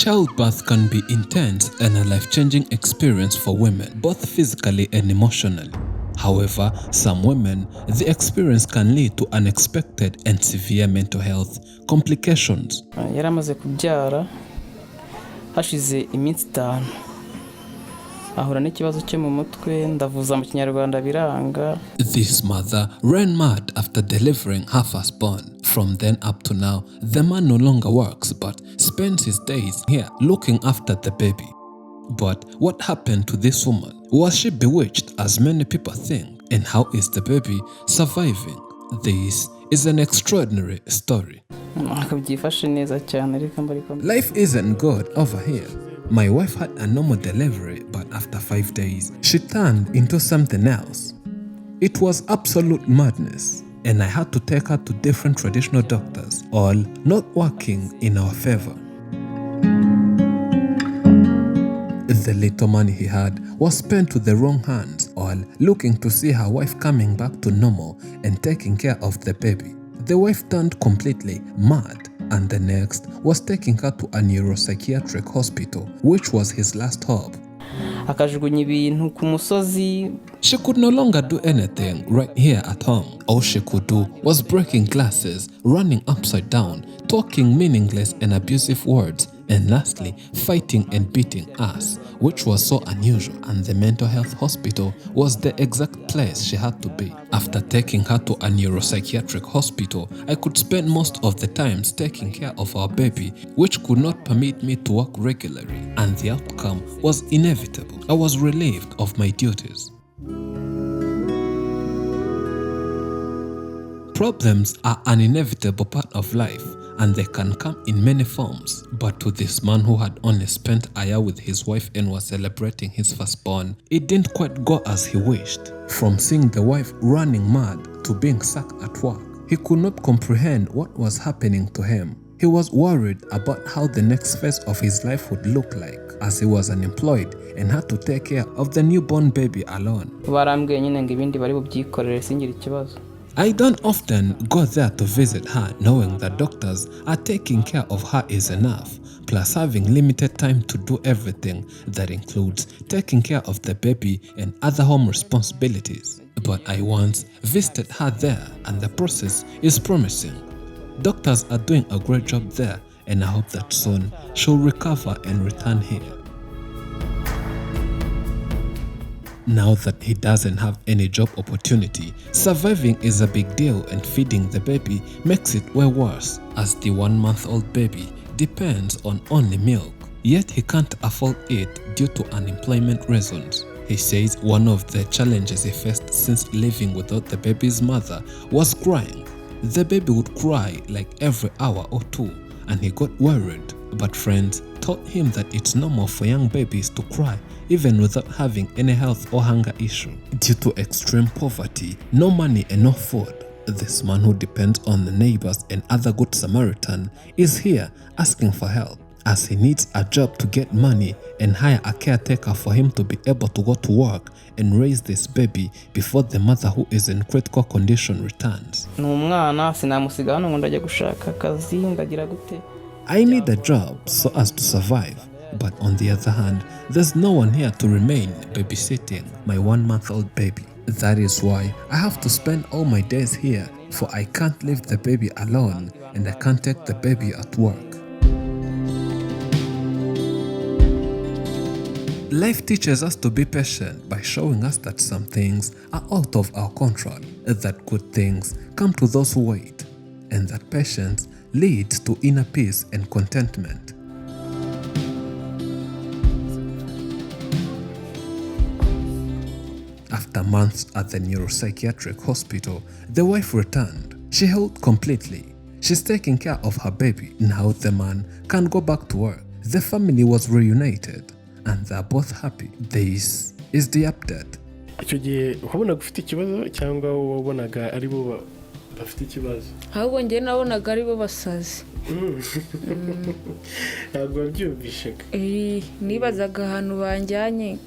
Childbirth can be intense and a life-changing experience for women, both physically and emotionally. However, some women, the experience can lead to unexpected and severe mental health complications. Yaramaze kubyara hashize iminsi 5 ahura n'ikibazo cyo mu mutwe ndavuza mu Kinyarwanda biranga. This mother ran mad after delivering her firstborn. From then up to now, the man no longer works but spends his days here looking after the baby. But what happened to this woman? Was she bewitched as many people think? And how is the baby surviving? This is an extraordinary story. Life isn't good over here. My wife had a normal delivery, but after 5 days, she turned into something else. It was absolute madness, and I had to take her to different traditional doctors, all not working in our favor. The little money he had was spent to the wrong hands, all looking to see her wife coming back to normal and taking care of the baby. The wife turned completely mad, and the next was taking her to a neuropsychiatric hospital, which was his last hope. She could no longer do anything right here at home. All she could do was breaking glasses, running upside down, talking meaningless and abusive words, and lastly, fighting and beating us, which was so unusual, and the mental health hospital was the exact place she had to be. After taking her to a neuropsychiatric hospital, I could spend most of the times taking care of our baby, which could not permit me to work regularly, and the outcome was inevitable. I was relieved of my duties. Problems are an inevitable part of life, and they can come in many forms. But to this man who had only spent a year with his wife and was celebrating his firstborn, it didn't quite go as he wished. From seeing the wife running mad to being sacked at work, he could not comprehend what was happening to him. He was worried about how the next phase of his life would look like, as he was unemployed and had to take care of the newborn baby alone. I don't often go there to visit her, knowing that doctors are taking care of her is enough, plus having limited time to do everything that includes taking care of the baby and other home responsibilities. But I once visited her there, and the process is promising. Doctors are doing a great job there, and I hope that soon she'll recover and return here. Now that he doesn't have any job opportunity, surviving is a big deal, and feeding the baby makes it way worse, as the 1-month-old baby depends on only milk. Yet he can't afford it due to unemployment reasons. He says one of the challenges he faced since living without the baby's mother was crying. The baby would cry like every hour or two, and he got worried. But friends taught him that it's normal for young babies to cry even without having any health or hunger issue. Due to extreme poverty, no money and no food, this man who depends on the neighbors and other good Samaritan is here asking for help, as he needs a job to get money and hire a caretaker for him to be able to go to work and raise this baby before the mother who is in critical condition returns. I need a job so as to survive, but on the other hand, there's no one here to remain babysitting my 1-month-old baby. That is why I have to spend all my days here, for I can't leave the baby alone and I can't take the baby at work. Life teaches us to be patient by showing us that some things are out of our control, that good things come to those who wait, and that patience leads to inner peace and contentment. After months at the neuropsychiatric hospital, the wife returned. She healed completely. She's taking care of her baby. Now the man can go back to work. The family was reunited, and they're both happy. This is the update. ahubwo njye nabonaga ari bo basazi ntabwo wabyumvishaga nibazaga ahantu banjyanye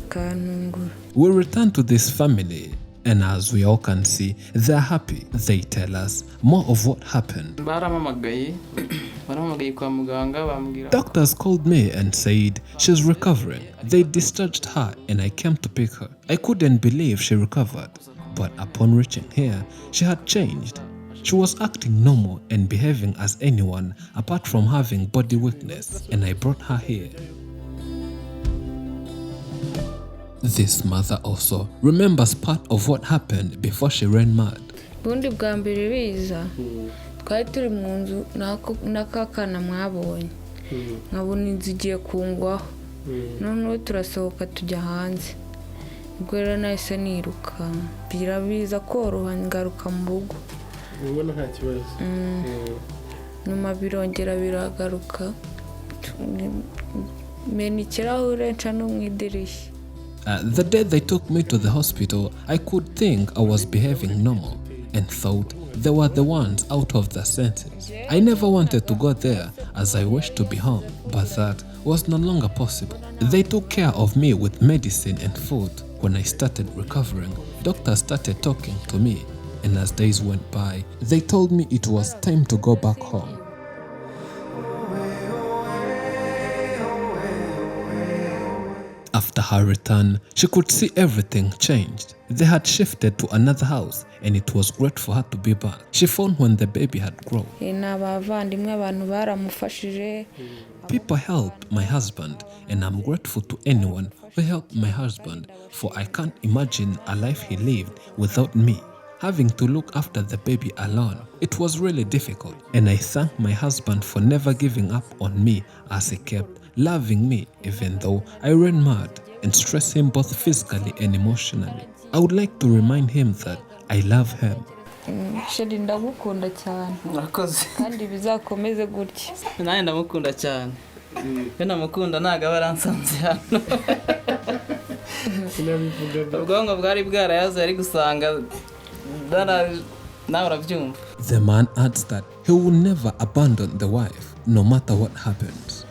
kantungura. We return to this family, and as we all can see, they're happy. They tell us more of what happened. Baramamagaye baramuhamagaye kwa muganga bambwira Doctors called me and said she's recovering. They discharged her and I came to pick her. I couldn't believe she recovered, but upon reaching here, she had changed. She was acting normal and behaving as anyone apart from having body weakness, and I brought her here. This mother also remembers part of what happened before she ran mad. ubundi bwa mbere biza twari turi mu nzu n'akakana mwabonye nkabona inzu igiye kungwaho noneho turasohoka tujya hanze ubwo rero nahise niruka birabiza koroha ngaruka mu rugo ubona nta kibazo nyuma birongera biragaruka mena ikirahure nca no mu idirishya. The day they took me to the hospital, I could think I was behaving normal and thought they were the ones out of their senses. I never wanted to go there as I wished to be home, but that was no longer possible. They took care of me with medicine and food. When I started recovering, doctors started talking to me, and as days went by, they told me it was time to go back home. After her return, she could see everything changed. They had shifted to another house and it was great for her to be back. She found when the baby had grown. People helped my husband and I'm grateful to anyone who helped my husband, for I can't imagine a life he lived without me. Having to look after the baby alone, it was really difficult, and I thank my husband for never giving up on me as he kept loving me even though I ran mad and stressed him both physically and emotionally. I would like to remind him that I love him. Sheri ndagukunda cyane murakoze kandi bizakomeze gutya. nanjye ndamukunda cyane iyo namukunda ntago aba aransanze hano ubwonko bwari bwarayaze ari gusanga nawe urabyumva. The man adds that he will never abandon the wife no matter what happens.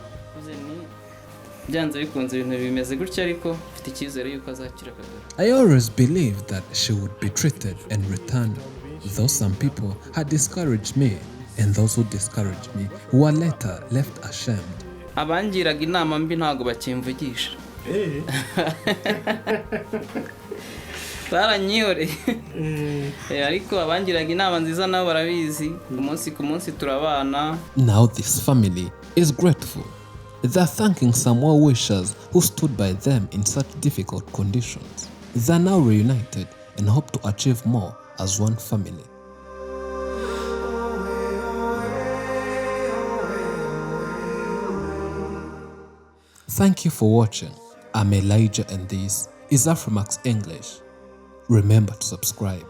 byanze bikunze ibintu bimeze gutya ariko mfite icyizere yuko azakira akagera. I always believed that she would be treated and returned, though some people had discouraged me, and those who discouraged me were later left ashamed. abangiraga inama mbi ntago bakimvugisha baranyihoreye ariko abangiraga inama nziza nabo barabizi umunsi ku munsi turabana. Now this family is grateful. They're thanking some well-wishers who stood by them in such difficult conditions. They're now reunited and hope to achieve more as one family. Thank you for watching. I'm Elijah and this is Afrimax English. Remember to subscribe.